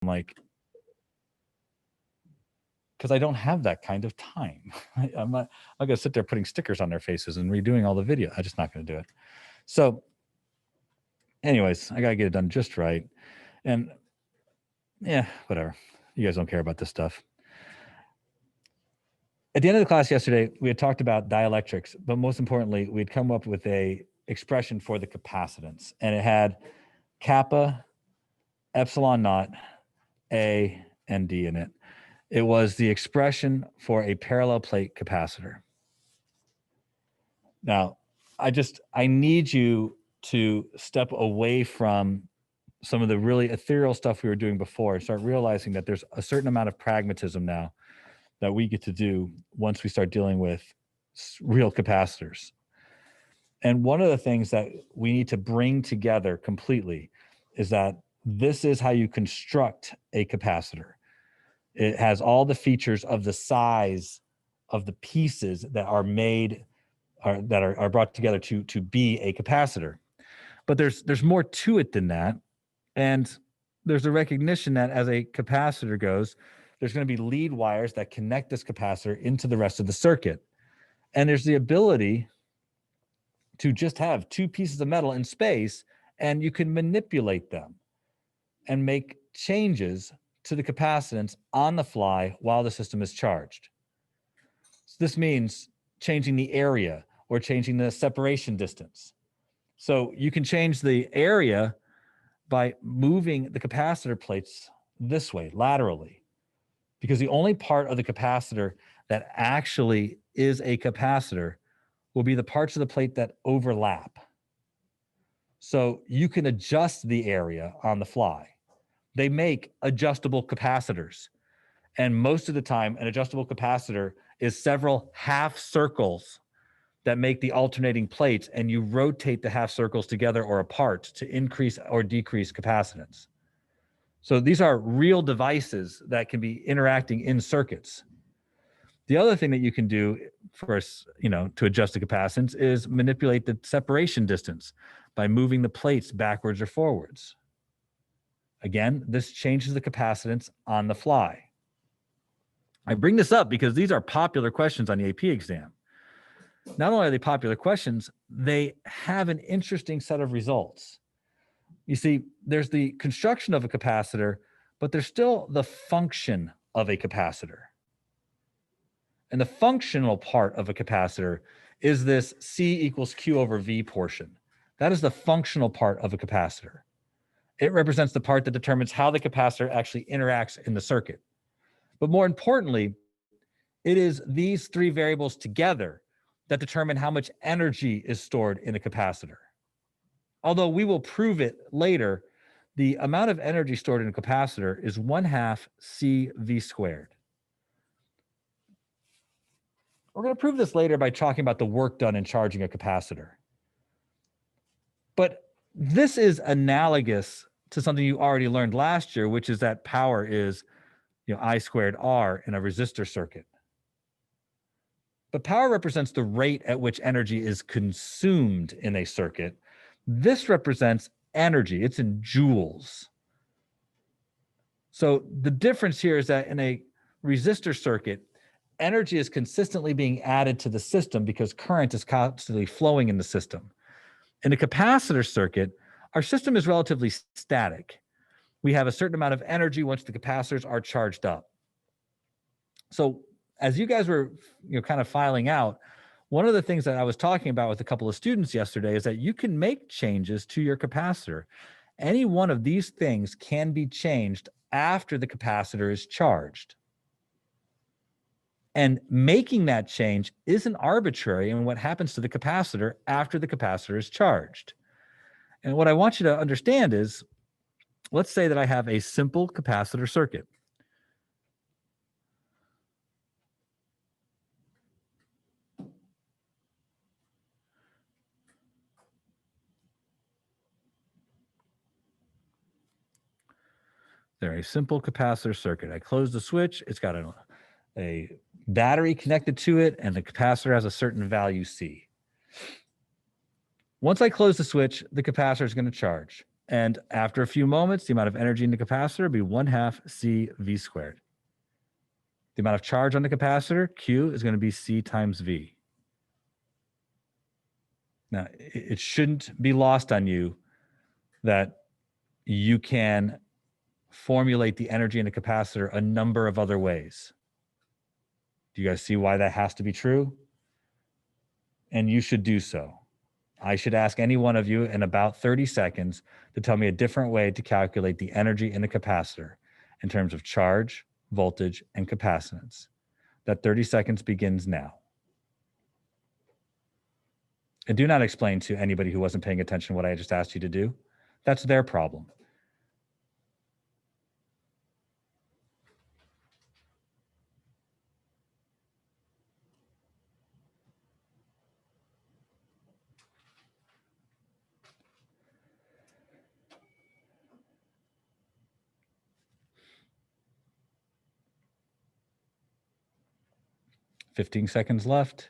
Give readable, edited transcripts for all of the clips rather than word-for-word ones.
like, because I don't have that kind of time. I'm not going to sit there putting stickers on their faces and redoing all the video. I'm just not going to do it. So anyways, I got to get it done just right. And yeah, whatever. You guys don't care about this stuff. At the end of the class yesterday, we had talked about dielectrics, but most importantly, we had come up with a expression for the capacitance, and it had kappa, epsilon naught, A, and D in it. It was the expression for a parallel plate capacitor. Now, I need you to step away from some of the really ethereal stuff we were doing before and start realizing that there's a certain amount of pragmatism now that we get to do once we start dealing with real capacitors. And one of the things that we need to bring together completely is that this is how you construct a capacitor. It has all the features of the size of the pieces that are made, that are brought together to be a capacitor. But there's more to it than that. And there's a recognition that as a capacitor goes, there's going to be lead wires that connect this capacitor into the rest of the circuit. And there's the ability to just have two pieces of metal in space, and you can manipulate them and make changes to the capacitance on the fly while the system is charged. So this means changing the area or changing the separation distance. So you can change the area by moving the capacitor plates this way, laterally, because the only part of the capacitor that actually is a capacitor will be the parts of the plate that overlap. So you can adjust the area on the fly. They make adjustable capacitors. And most of the time, an adjustable capacitor is several half circles that make the alternating plates, and you rotate the half circles together or apart to increase or decrease capacitance. So these are real devices that can be interacting in circuits. The other thing that you can do for, to adjust the capacitance is manipulate the separation distance by moving the plates backwards or forwards. Again, this changes the capacitance on the fly. I bring this up because these are popular questions on the AP exam. Not only are they popular questions, they have an interesting set of results. You see, there's the construction of a capacitor, but there's still the function of a capacitor. And the functional part of a capacitor is this C equals Q over V portion. That is the functional part of a capacitor. It represents the part that determines how the capacitor actually interacts in the circuit. But more importantly, it is these three variables together that determine how much energy is stored in a capacitor. Although we will prove it later, the amount of energy stored in a capacitor is 1/2 CV squared. We're going to prove this later by talking about the work done in charging a capacitor. But this is analogous to something you already learned last year, which is that power is I squared R in a resistor circuit. But power represents the rate at which energy is consumed in a circuit. This represents energy. It's in joules. So the difference here is that in a resistor circuit, energy is consistently being added to the system because current is constantly flowing in the system. In a capacitor circuit, our system is relatively static. We have a certain amount of energy once the capacitors are charged up. So as you guys were kind of filing out, one of the things that I was talking about with a couple of students yesterday is that you can make changes to your capacitor. Any one of these things can be changed after the capacitor is charged. And making that change isn't arbitrary in what happens to the capacitor after the capacitor is charged. And what I want you to understand is, let's say that I have a simple capacitor circuit. They're a simple capacitor circuit. I close the switch. It's got a battery connected to it, and the capacitor has a certain value C. Once I close the switch, the capacitor is going to charge. And after a few moments, the amount of energy in the capacitor will be 1/2 CV squared. The amount of charge on the capacitor, Q, is going to be C times V. Now, it shouldn't be lost on you that you can formulate the energy in a capacitor a number of other ways. Do you guys see why that has to be true? And you should do so. I should ask any one of you in about 30 seconds to tell me a different way to calculate the energy in a capacitor in terms of charge, voltage, and capacitance. That 30 seconds begins now. And do not explain to anybody who wasn't paying attention what I just asked you to do. That's their problem. "15 seconds left."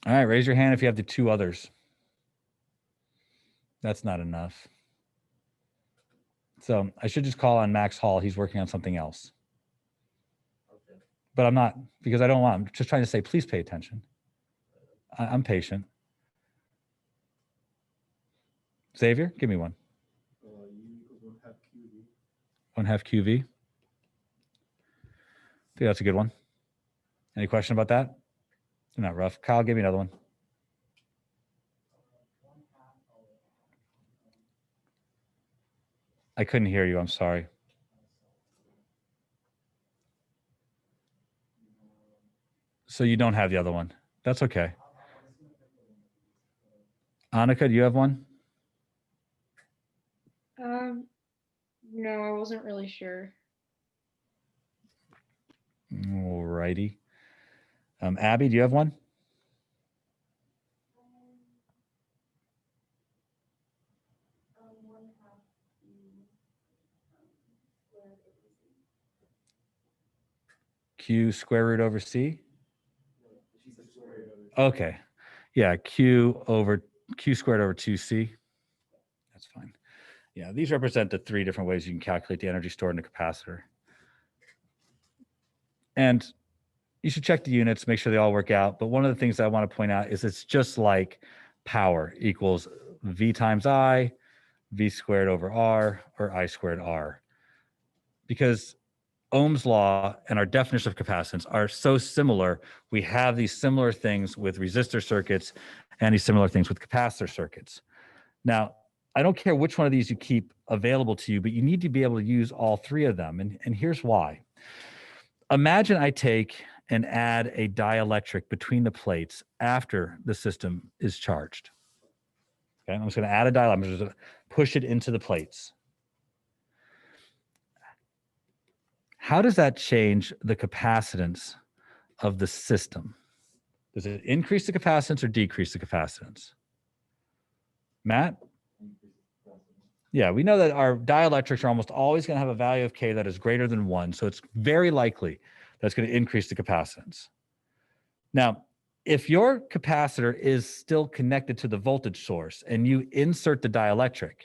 All right, raise your hand if you have the two others. That's not enough. So I should just call on Max Hall. He's working on something else. Okay. But I'm not, because I don't want, I'm just trying to say, please pay attention. I'm patient. Xavier, give me one. U equals 1/2 QV. 1/2 QV. I think that's a good one. Any question about that? They're not rough. Kyle, give me another one. I couldn't hear you. I'm sorry. So you don't have the other one. That's okay. Annika, do you have one? No, I wasn't really sure. All righty. Abby, do you have one? Q square root over C? Okay. Yeah, Q squared over 2C. That's fine. Yeah, these represent the three different ways you can calculate the energy stored in a capacitor. And you should check the units, make sure they all work out. But one of the things I want to point out is it's just like power equals V times I, V squared over R, or I squared R. Because Ohm's law and our definition of capacitance are so similar. We have these similar things with resistor circuits and these similar things with capacitor circuits. Now, I don't care which one of these you keep available to you, but you need to be able to use all three of them. And here's why. Imagine I take and add a dielectric between the plates after the system is charged. Okay, I'm just going to add a dielectric. I'm just going to push it into the plates. How does that change the capacitance of the system? Does it increase the capacitance or decrease the capacitance? Matt? Yeah, we know that our dielectrics are almost always going to have a value of K that is greater than 1. So it's very likely that's going to increase the capacitance. Now, if your capacitor is still connected to the voltage source and you insert the dielectric,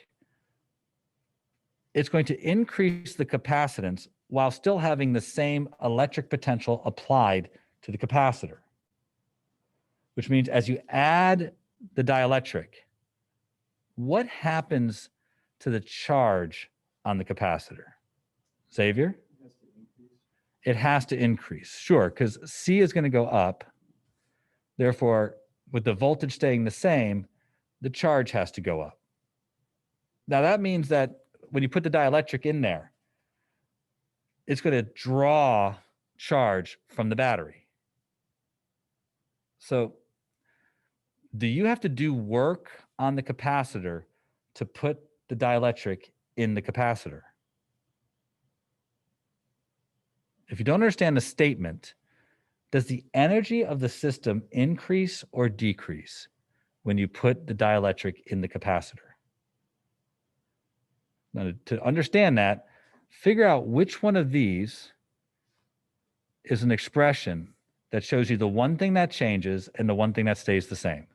it's going to increase the capacitance while still having the same electric potential applied to the capacitor. Which means as you add the dielectric, what happens to the charge on the capacitor? Xavier? It has to increase. Sure, because C is going to go up. Therefore, with the voltage staying the same, the charge has to go up. Now, that means that when you put the dielectric in there, it's going to draw charge from the battery. So, do you have to do work on the capacitor to put the dielectric in the capacitor? If you don't understand the statement, does the energy of the system increase or decrease when you put the dielectric in the capacitor? Now, to understand that, figure out which one of these is an expression that shows you the one thing that changes and the one thing that stays the same.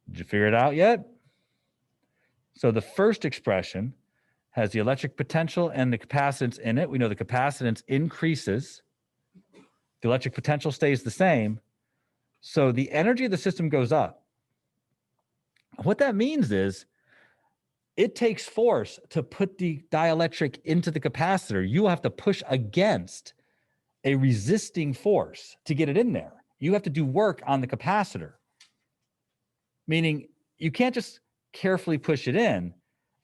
Did you figure it out yet? So the first expression has the electric potential and the capacitance in it. We know the capacitance increases. The electric potential stays the same. So the energy of the system goes up. What that means is it takes force to put the dielectric into the capacitor. You have to push against a resisting force to get it in there. You have to do work on the capacitor, meaning you can't just carefully push it in.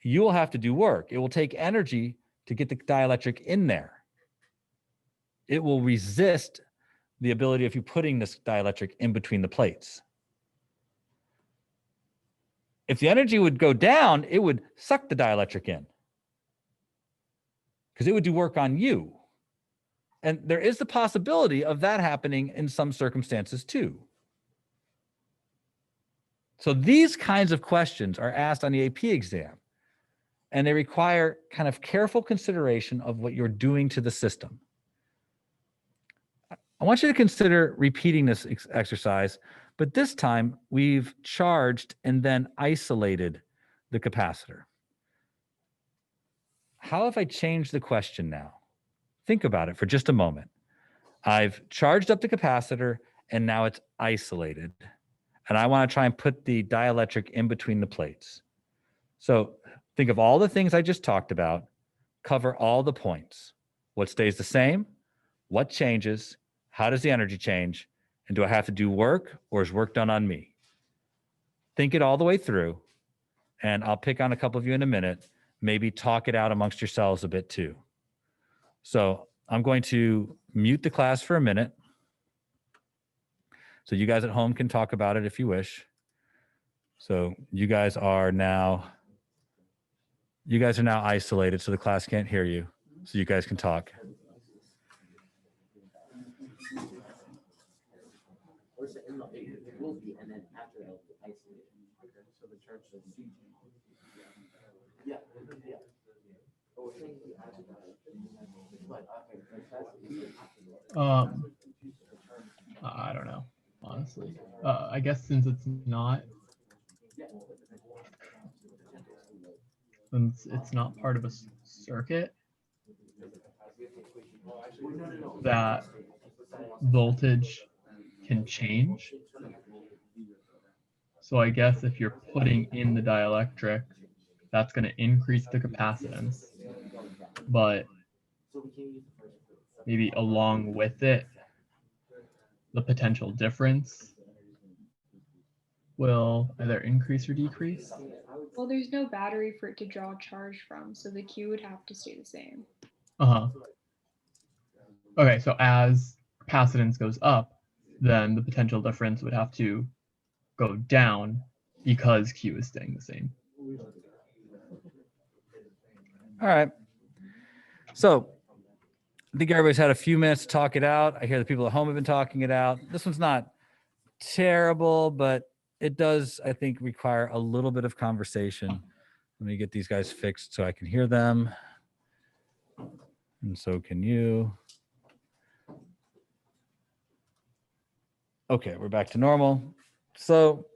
You'll have to do work. It will take energy to get the dielectric in there. It will resist the ability of you putting this dielectric in between the plates. If the energy would go down, it would suck the dielectric in because it would do work on you. And there is the possibility of that happening in some circumstances too. So these kinds of questions are asked on the AP exam, and they require kind of careful consideration of what you're doing to the system. I want you to consider repeating this exercise, but this time we've charged and then isolated the capacitor. How have I changed the question now? Think about it for just a moment. I've charged up the capacitor and now it's isolated. And I want to try and put the dielectric in between the plates. So think of all the things I just talked about, cover all the points. What stays the same? What changes? How does the energy change? And do I have to do work or is work done on me? Think it all the way through. And I'll pick on a couple of you in a minute. Maybe talk it out amongst yourselves a bit too. So I'm going to mute the class for a minute. So you guys at home can talk about it if you wish. So you guys are now isolated, so the class can't hear you. So you guys can talk. I don't know, honestly. I guess since it's not part of a circuit, that voltage can change. So I guess if you're putting in the dielectric, that's going to increase the capacitance, but maybe along with it, the potential difference will either increase or decrease. Well, there's no battery for it to draw charge from, so the Q would have to stay the same. Okay, so as capacitance goes up, then the potential difference would have to go down because Q is staying the same. All right. So I think everybody's had a few minutes to talk it out. I hear the people at home have been talking it out. This one's not terrible, but it does, I think, require a little bit of conversation. Let me get these guys fixed so I can hear them. And so can you. Okay, we're back to normal. So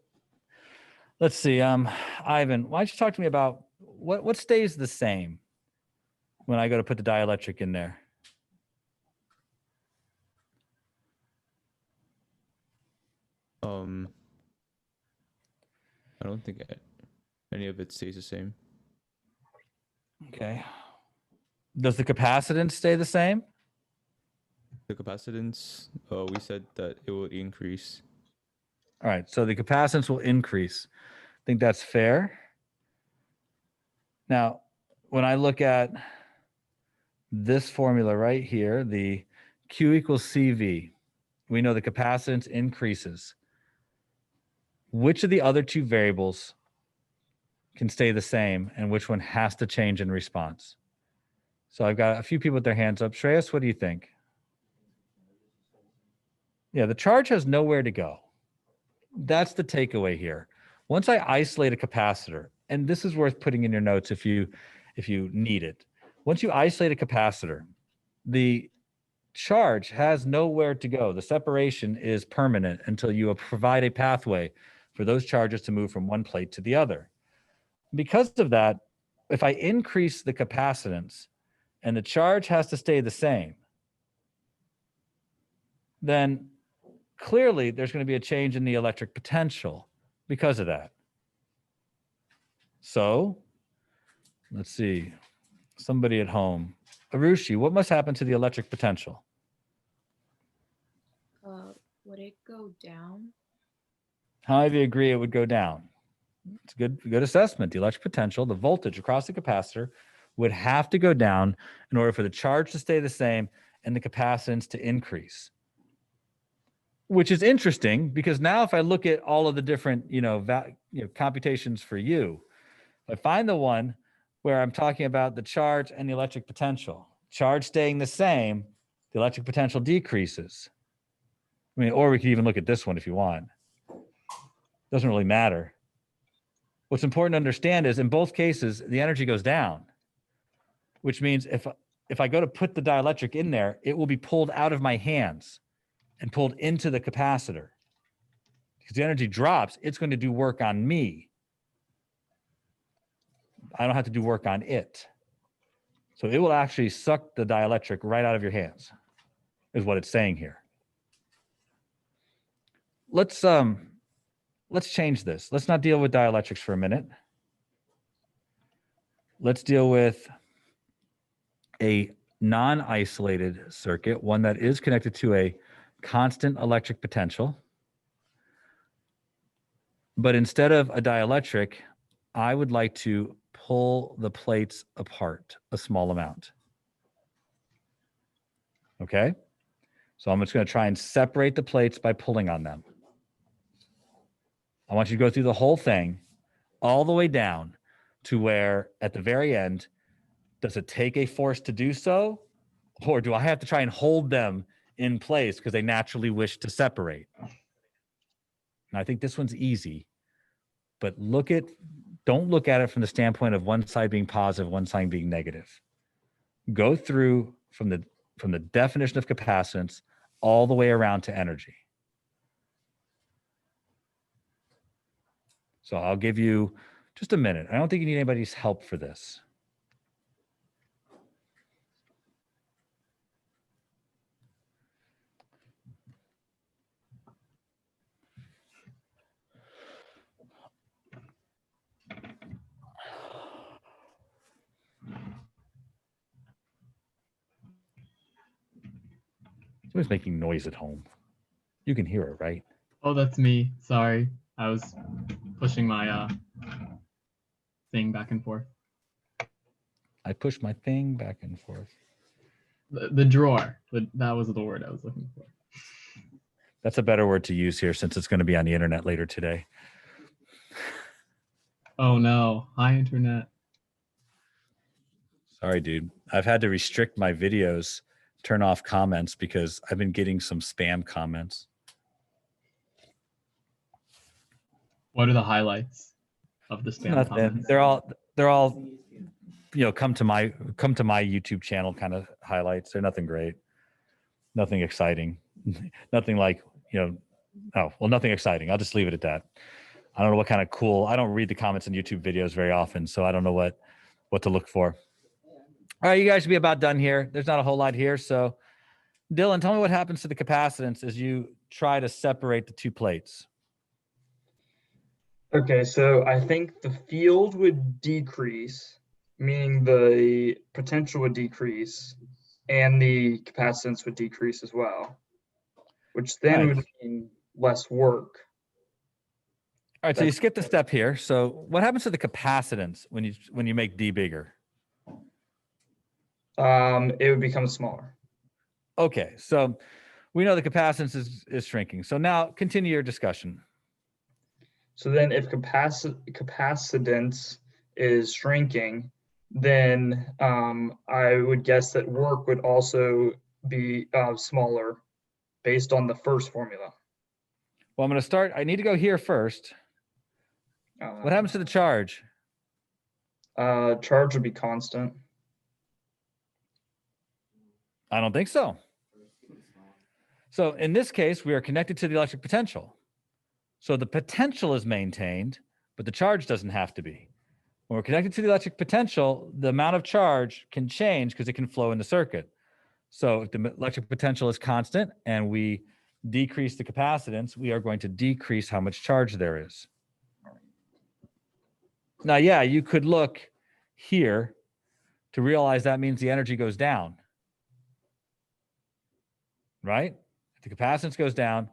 let's see. Ivan, why don't you talk to me about what stays the same when I go to put the dielectric in there? I don't think any of it stays the same. Okay. Does the capacitance stay the same? The capacitance, we said that it will increase. All right, so the capacitance will increase. I think that's fair. Now, when I look at this formula right here, the Q equals CV, we know the capacitance increases. Which of the other two variables can stay the same and which one has to change in response? So I've got a few people with their hands up. Shreyas, what do you think? Yeah, the charge has nowhere to go. That's the takeaway here. Once I isolate a capacitor, and this is worth putting in your notes if you need it. Once you isolate a capacitor, the charge has nowhere to go. The separation is permanent until you provide a pathway for those charges to move from one plate to the other. Because of that, if I increase the capacitance and the charge has to stay the same, then clearly there's going to be a change in the electric potential because of that. So let's see, somebody at home. Arushi, what must happen to the electric potential? Would it go down? How many of you agree it would go down? It's a good assessment. The electric potential, the voltage across the capacitor, would have to go down in order for the charge to stay the same and the capacitance to increase. Which is interesting because now if I look at all of the different computations for you, if I find the one where I'm talking about the charge and the electric potential, charge staying the same, the electric potential decreases. I mean, or we could even look at this one if you want. Doesn't really matter. What's important to understand is in both cases, the energy goes down, which means if I go to put the dielectric in there, it will be pulled out of my hands and pulled into the capacitor. Because the energy drops, it's going to do work on me. I don't have to do work on it. So it will actually suck the dielectric right out of your hands, is what it's saying here. Let's change this. Let's not deal with dielectrics for a minute. Let's deal with a non-isolated circuit, one that is connected to a constant electric potential. But instead of a dielectric, I would like to pull the plates apart a small amount. Okay? So I'm just going to try and separate the plates by pulling on them. I want you to go through the whole thing all the way down to where at the very end, does it take a force to do so? Or do I have to try and hold them in place because they naturally wish to separate? And I think this one's easy, but don't look at it from the standpoint of one side being positive, one side being negative. Go through from the definition of capacitance all the way around to energy. So I'll give you just a minute. I don't think you need anybody's help for this. Somebody's making noise at home. You can hear it, right? Oh, that's me. Sorry. I was pushing my thing back and forth. I push my thing back and forth. The drawer. That was the word I was looking for. That's a better word to use here since it's going to be on the internet later today. Oh no. Hi, internet. Sorry, dude. I've had to restrict my videos, turn off comments because I've been getting some spam comments. What are the highlights of the spam Nothing. comments? They're all come to my YouTube channel kind of highlights. They're nothing great, nothing exciting, nothing like nothing exciting. I'll just leave it at that. I don't know what kind of cool. I don't read the comments in YouTube videos very often, so I don't know what to look for. All right, you guys should be about done here. There's not a whole lot here. So Dylan, tell me what happens to the capacitance as you try to separate the two plates. Okay, so I think the field would decrease, meaning the potential would decrease, and the capacitance would decrease as well, which then would mean less work. All right, so you skipped a step here. So what happens to the capacitance when you make D bigger? It would become smaller. Okay, so we know the capacitance is shrinking. So now continue your discussion. So then if capacitance is shrinking, then I would guess that work would also be smaller based on the first formula. Well, I'm going to start. I need to go here first. What happens to the charge? Charge would be constant. I don't think so. So in this case, we are connected to the electric potential. So the potential is maintained, but the charge doesn't have to be. When we're connected to the electric potential, the amount of charge can change because it can flow in the circuit. So if the electric potential is constant and we decrease the capacitance, we are going to decrease how much charge there is. Now, yeah, you could look here to realize that means the energy goes down, right? If the capacitance goes down,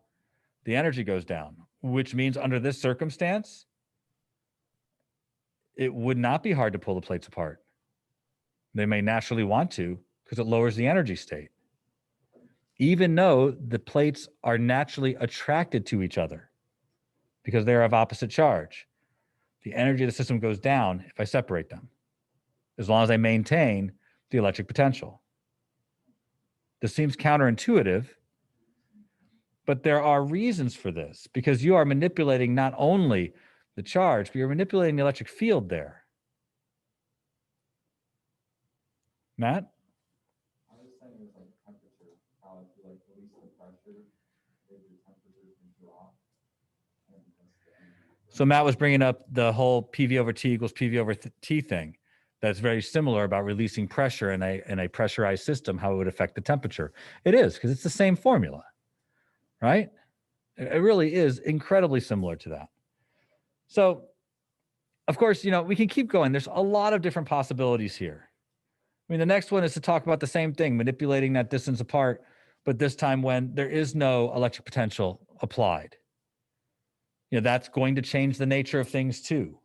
the energy goes down, which means under this circumstance, it would not be hard to pull the plates apart. They may naturally want to because it lowers the energy state, even though the plates are naturally attracted to each other because they are of opposite charge. The energy of the system goes down if I separate them, as long as I maintain the electric potential. This seems counterintuitive, but there are reasons for this because you are manipulating not only the charge, but you're manipulating the electric field there. Matt? I was saying it was like temperature, how if you like release the pressure, maybe the temperature can drop. So Matt was bringing up the whole PV over T equals PV over T thing. That's very similar about releasing pressure in a pressurized system, how it would affect the temperature. It is, because it's the same formula, right? It really is incredibly similar to that. So, of course, we can keep going. There's a lot of different possibilities here. I mean, the next one is to talk about the same thing, manipulating that distance apart, but this time when there is no electric potential applied. That's going to change the nature of things too.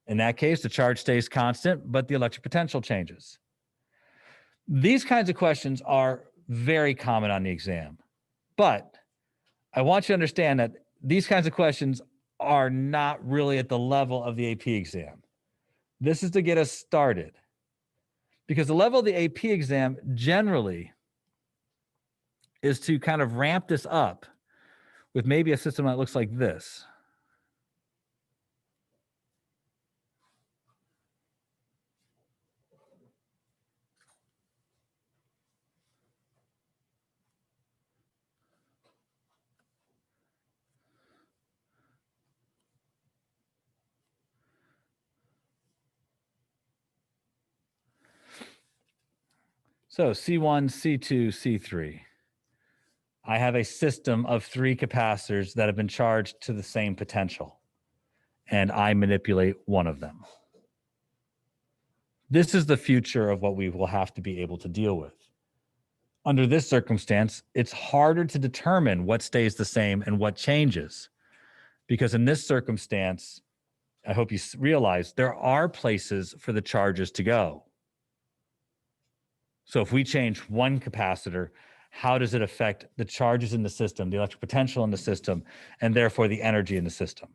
In that case, the charge stays constant, but the electric potential changes. These kinds of questions are very common on the exam, but I want you to understand that these kinds of questions are not really at the level of the AP exam. This is to get us started, because the level of the AP exam generally is to kind of ramp this up with maybe a system that looks like this. So C1, C2, C3. I have a system of 3 capacitors that have been charged to the same potential, and I manipulate one of them. This is the future of what we will have to be able to deal with. Under this circumstance, it's harder to determine what stays the same and what changes, because in this circumstance, I hope you realize there are places for the charges to go. So if we change one capacitor, how does it affect the charges in the system, the electric potential in the system, and therefore the energy in the system?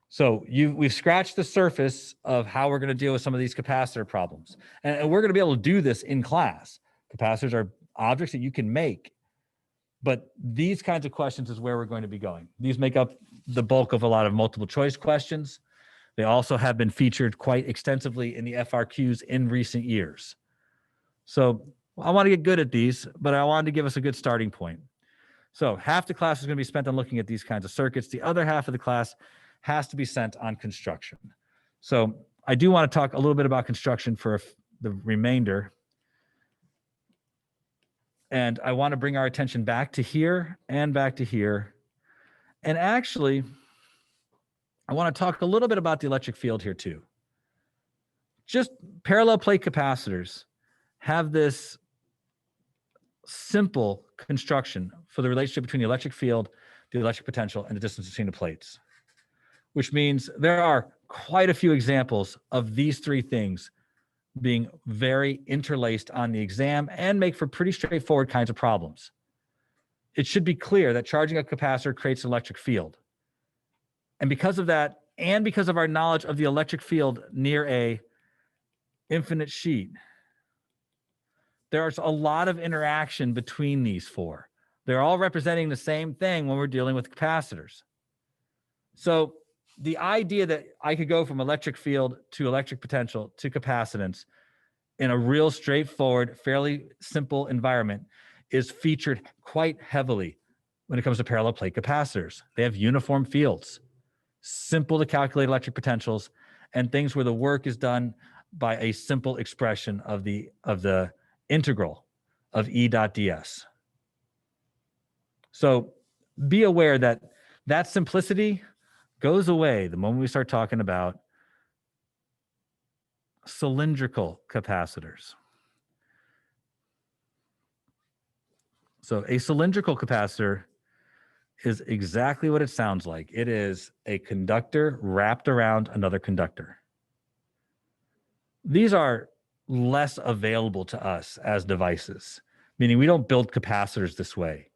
So we've scratched the surface of how we're going to deal with some of these capacitor problems. And we're going to be able to do this in class. Capacitors are objects that you can make. But these kinds of questions is where we're going to be going. These make up the bulk of a lot of multiple choice questions. They also have been featured quite extensively in the FRQs in recent years. So I want to get good at these, but I wanted to give us a good starting point. So half the class is going to be spent on looking at these kinds of circuits. The other half of the class has to be spent on construction. So I do want to talk a little bit about construction for the remainder. And I want to bring our attention back to here and back to here. And actually, I want to talk a little bit about the electric field here too. Just parallel plate capacitors have this simple construction for the relationship between the electric field, the electric potential, and the distance between the plates, which means there are quite a few examples of these 3 things being very interlaced on the exam and make for pretty straightforward kinds of problems. It should be clear that charging a capacitor creates an electric field. And because of that, and because of our knowledge of the electric field near a infinite sheet, there's a lot of interaction between these 4. They're all representing the same thing when we're dealing with capacitors. So the idea that I could go from electric field to electric potential to capacitance in a real straightforward, fairly simple environment is featured quite heavily when it comes to parallel plate capacitors. They have uniform fields, simple to calculate electric potentials, and things where the work is done by a simple expression of the integral of E dot ds. So be aware that that simplicity goes away the moment we start talking about cylindrical capacitors. So a cylindrical capacitor is exactly what it sounds like. It is a conductor wrapped around another conductor. These are less available to us as devices, meaning we don't build capacitors this way.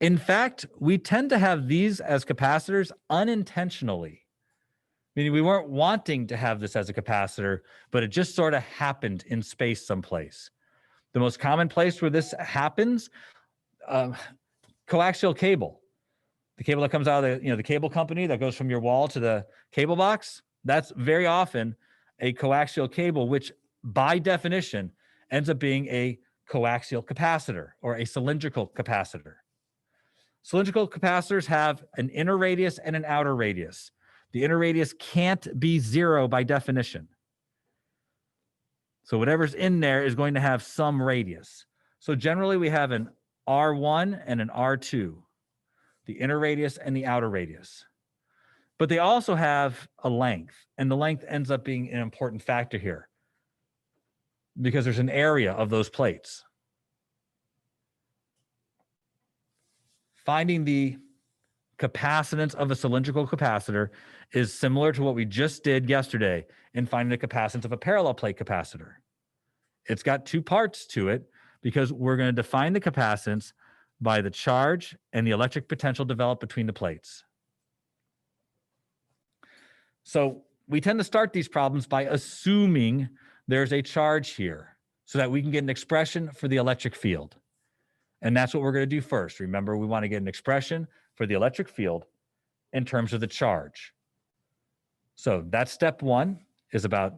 In fact, we tend to have these as capacitors unintentionally, meaning we weren't wanting to have this as a capacitor, but it just sort of happened in space someplace. The most common place where this happens, coaxial cable. The cable that comes out of the cable company that goes from your wall to the cable box, that's very often a coaxial cable, which by definition ends up being a coaxial capacitor or a cylindrical capacitor. Cylindrical capacitors have an inner radius and an outer radius. The inner radius can't be 0 by definition. So whatever's in there is going to have some radius. So generally we have an R1 and an R2, the inner radius and the outer radius. But they also have a length, and the length ends up being an important factor here because there's an area of those plates. Finding the capacitance of a cylindrical capacitor is similar to what we just did yesterday in finding the capacitance of a parallel plate capacitor. It's got two parts to it because we're going to define the capacitance by the charge and the electric potential developed between the plates. So we tend to start these problems by assuming there's a charge here so that we can get an expression for the electric field. And that's what we're going to do first. Remember, we want to get an expression for the electric field in terms of the charge. So that's step one, is about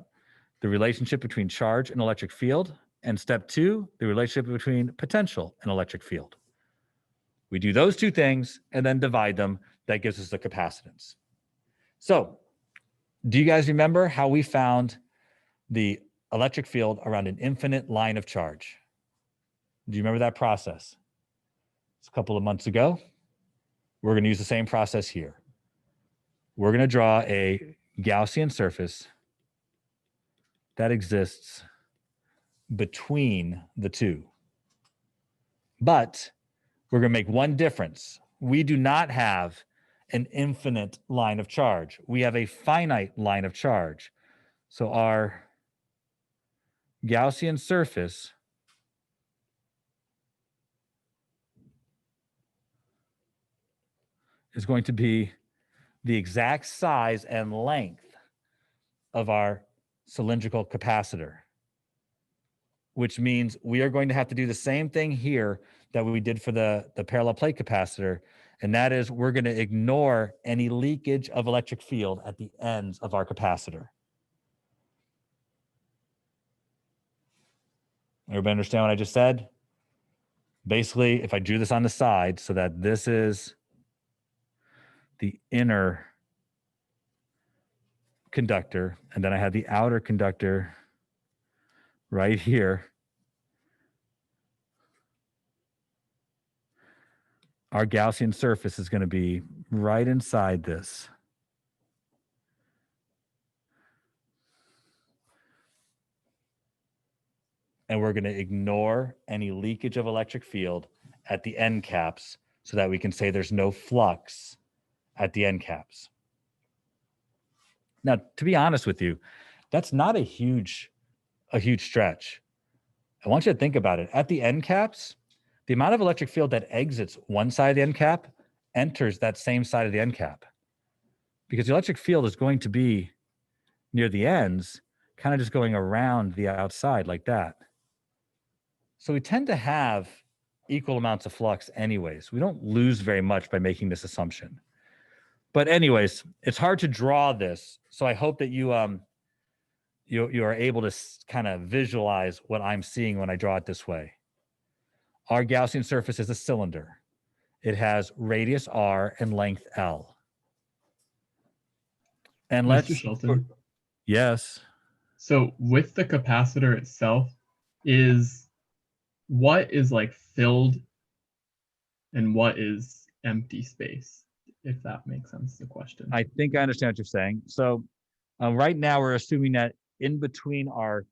the relationship between charge and electric field. And step two, the relationship between potential and electric field. We do those two things and then divide them. That gives us the capacitance. So do you guys remember how we found the electric field around an infinite line of charge? Do you remember that process? It's a couple of months ago. We're going to use the same process here. We're going to draw a Gaussian surface that exists between the two. But we're going to make one difference. We do not have an infinite line of charge. We have a finite line of charge. So our Gaussian surface is going to be the exact size and length of our cylindrical capacitor, which means we are going to have to do the same thing here that we did for the parallel plate capacitor, and that is we're going to ignore any leakage of electric field at the ends of our capacitor. Everybody understand what I just said? Basically, if I drew this on the side so that this is the inner conductor, and then I had the outer conductor right here, our Gaussian surface is going to be right inside this. And we're going to ignore any leakage of electric field at the end caps so that we can say there's no flux at the end caps. Now, to be honest with you, that's not a huge stretch. I want you to think about it. At the end caps, the amount of electric field that exits one side of the end cap enters that same side of the end cap, because the electric field is going to be near the ends, kind of just going around the outside like that. So we tend to have equal amounts of flux anyways. We don't lose very much by making this assumption. But anyways, it's hard to draw this. So I hope that you you are able to kind of visualize what I'm seeing when I draw it this way. Our Gaussian surface is a cylinder. It has radius r and length L. And Mr. Shelton. Yes. So with the capacitor itself, what is like filled and what is empty space, if that makes sense, the question. I think I understand what you're saying. So right now we're assuming that in between our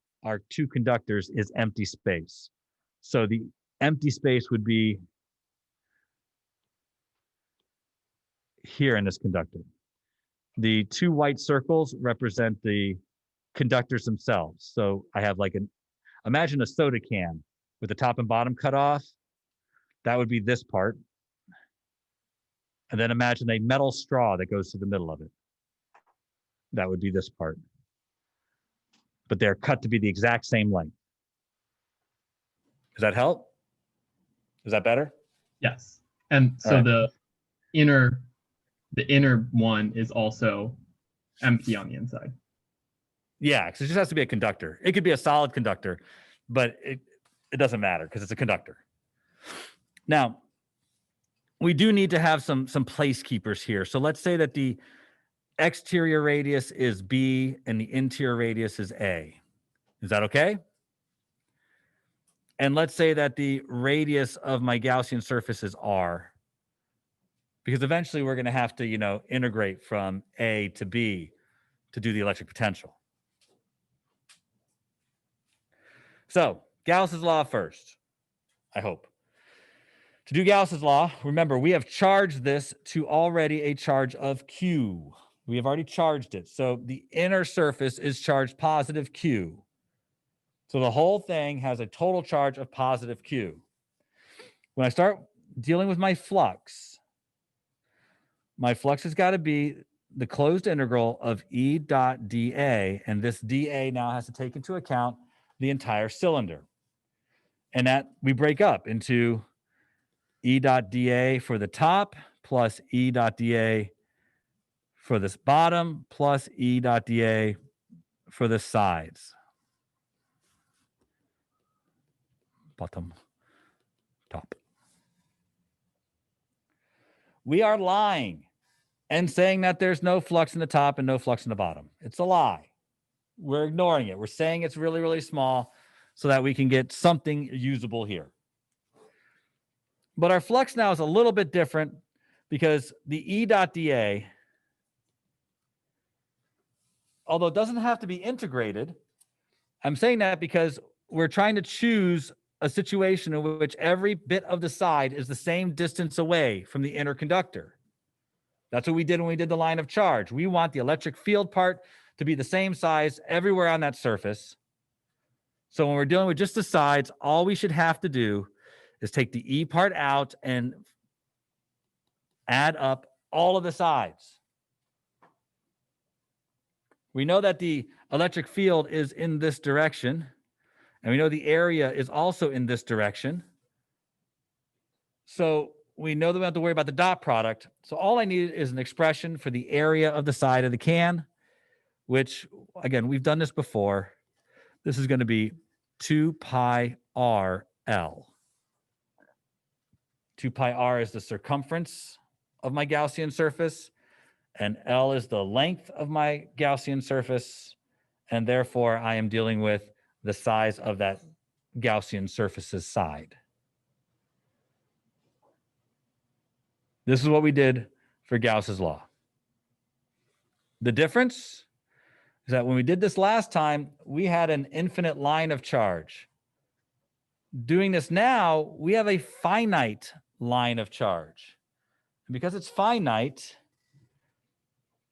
two conductors is empty space. So the empty space would be here in this conductor. The two white circles represent the conductors themselves. So I have like imagine a soda can with the top and bottom cut off. That would be this part. And then imagine a metal straw that goes to the middle of it. That would be this part. But they're cut to be the exact same length. Does that help? Is that better? Yes. And so right. the inner one is also empty on the inside. Yeah, because it just has to be a conductor. It could be a solid conductor, but it doesn't matter because it's a conductor. Now, we do need to have some place keepers here. So let's say that the exterior radius is B and the interior radius is A. Is that okay? And let's say that the radius of my Gaussian surface is R, because eventually we're going to have to, integrate from A to B to do the electric potential. So Gauss's law first, I hope. To do Gauss's law, remember, we have charged this to already a charge of Q. We have already charged it. So the inner surface is charged positive Q. So the whole thing has a total charge of positive Q. When I start dealing with my flux has got to be the closed integral of E dot dA, and this dA now has to take into account the entire cylinder. And that we break up into E dot dA for the top plus E dot dA for this bottom plus E dot dA for the sides. Bottom, top. We are lying and saying that there's no flux in the top and no flux in the bottom. It's a lie. We're ignoring it. We're saying it's really, really small so that we can get something usable here. But our flux now is a little bit different because the E dot dA, although it doesn't have to be integrated, I'm saying that because we're trying to choose a situation in which every bit of the side is the same distance away from the inner conductor. That's what we did when we did the line of charge. We want the electric field part to be the same size everywhere on that surface. So when we're dealing with just the sides, all we should have to do is take the E part out and add up all of the sides. We know that the electric field is in this direction, and we know the area is also in this direction. So we know that we don't have to worry about the dot product. So all I need is an expression for the area of the side of the can, which, again, we've done this before. This is going to be 2 pi r L. 2 pi r is the circumference of my Gaussian surface, and L is the length of my Gaussian surface, and therefore I am dealing with the size of that Gaussian surface's side. This is what we did for Gauss's law. The difference is that when we did this last time, we had an infinite line of charge. Doing this now, we have a finite line of charge. And because it's finite,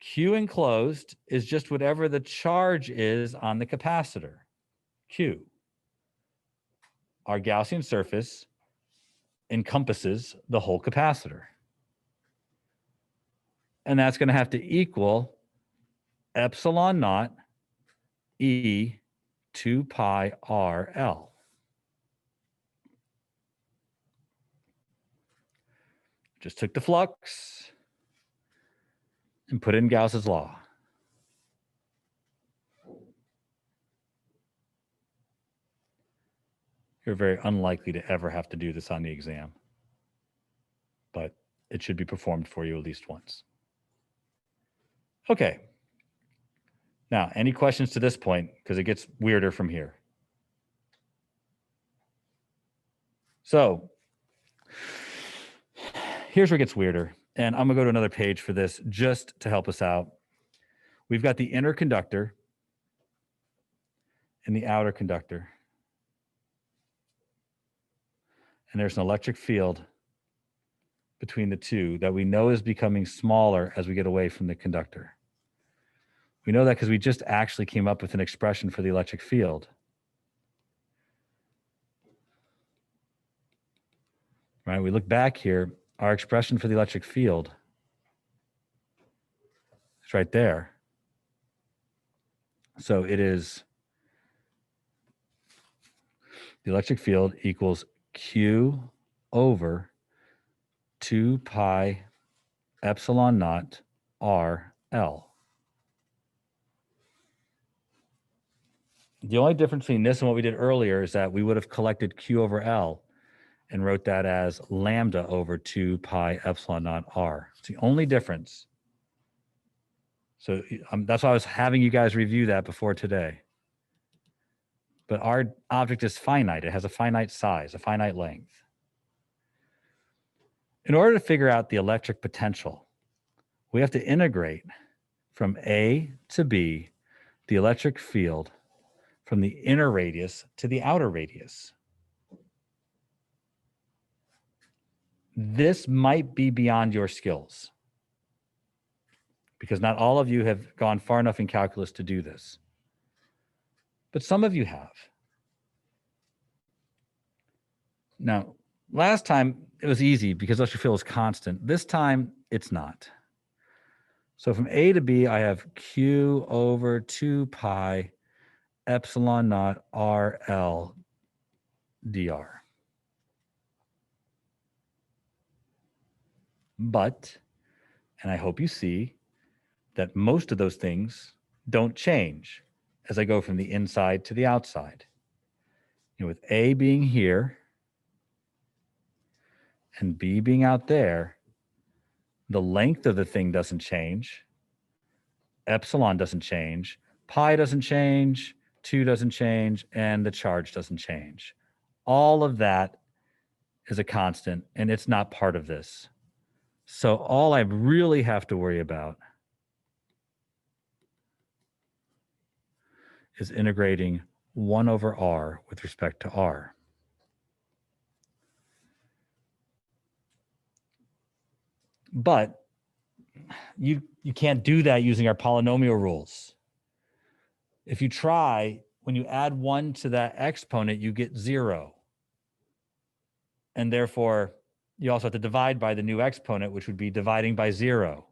Q enclosed is just whatever the charge is on the capacitor, Q. Our Gaussian surface encompasses the whole capacitor. And that's going to have to equal epsilon naught E 2 pi r L. Just took the flux, and put in Gauss's law. You're very unlikely to ever have to do this on the exam, but it should be performed for you at least once. Okay. Now, any questions to this point? Because it gets weirder from here. So here's where it gets weirder. And I'm going to go to another page for this just to help us out. We've got the inner conductor and the outer conductor. And there's an electric field between the two that we know is becoming smaller as we get away from the conductor. We know that because we just actually came up with an expression for the electric field. Right? We look back here, our expression for the electric field is right there. So it is the electric field equals Q over 2 pi epsilon naught R L. The only difference between this and what we did earlier is that we would have collected Q over L and wrote that as lambda over 2 pi epsilon naught R. It's the only difference. So that's why I was having you guys review that before today. But our object is finite. It has a finite size, a finite length. In order to figure out the electric potential, we have to integrate from A to B the electric field from the inner radius to the outer radius. This might be beyond your skills because not all of you have gone far enough in calculus to do this, but some of you have. Now, last time it was easy because electric field is constant. This time it's not. So from A to B, I have Q over 2 pi epsilon naught RL dr. But, and I hope you see that most of those things don't change as I go from the inside to the outside. You know, with A being here and B being out there, the length of the thing doesn't change. Epsilon doesn't change. Pi doesn't change. 2 doesn't change. And the charge doesn't change. All of that is a constant, and it's not part of this. So all I really have to worry about is integrating 1 over R with respect to R. But you can't do that using our polynomial rules. If you try, when you add 1 to that exponent, you get 0. And therefore, you also have to divide by the new exponent, which would be dividing by 0.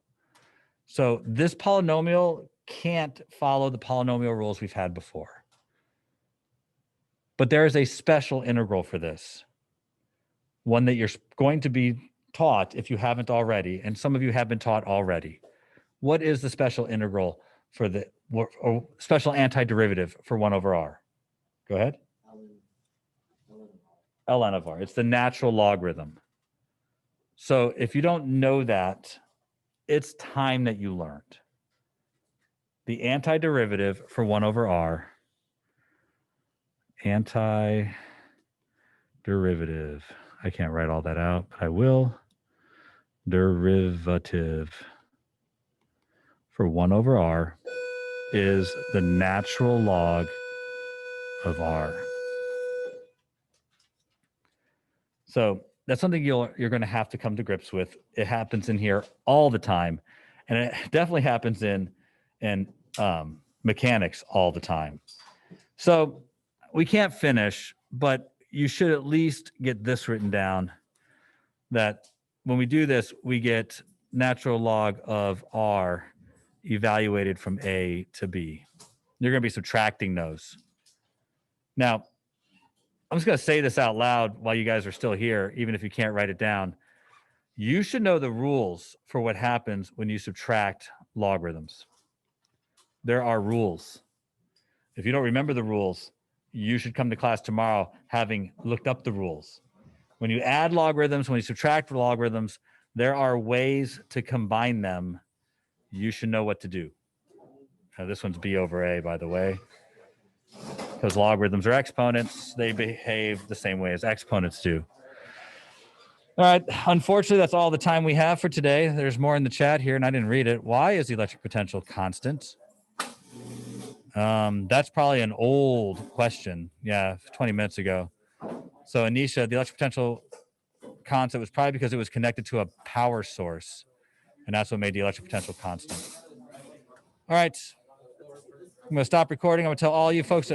So this polynomial can't follow the polynomial rules we've had before. But there is a special integral for this, one that you're going to be taught if you haven't already, and some of you have been taught already. What is the special integral for the, or special antiderivative for 1 over R? Go ahead. ln of R. It's the natural logarithm. So if you don't know that, it's time that you learned. The antiderivative for 1 over R, antiderivative, I can't write all that out, but I will. Derivative for 1 over R is the natural log of R. So that's something you're going to have to come to grips with. It happens in here all the time, and it definitely happens in mechanics all the time. So we can't finish, but you should at least get this written down, that when we do this, we get natural log of R evaluated from A to B. You're going to be subtracting those. Now, I'm just going to say this out loud while you guys are still here, even if you can't write it down. You should know the rules for what happens when you subtract logarithms. There are rules. If you don't remember the rules, you should come to class tomorrow having looked up the rules. When you add logarithms, when you subtract logarithms, there are ways to combine them. You should know what to do. This one's B over A, by the way. Because logarithms are exponents, they behave the same way as exponents do. All right, unfortunately, that's all the time we have for today. There's more in the chat here, and I didn't read it. Why is the electric potential constant? That's probably an old question. Yeah, 20 minutes ago. So Anisha, the electric potential constant was probably because it was connected to a power source, and that's what made the electric potential constant. All right, I'm going to stop recording. I'm going to tell all you folks at home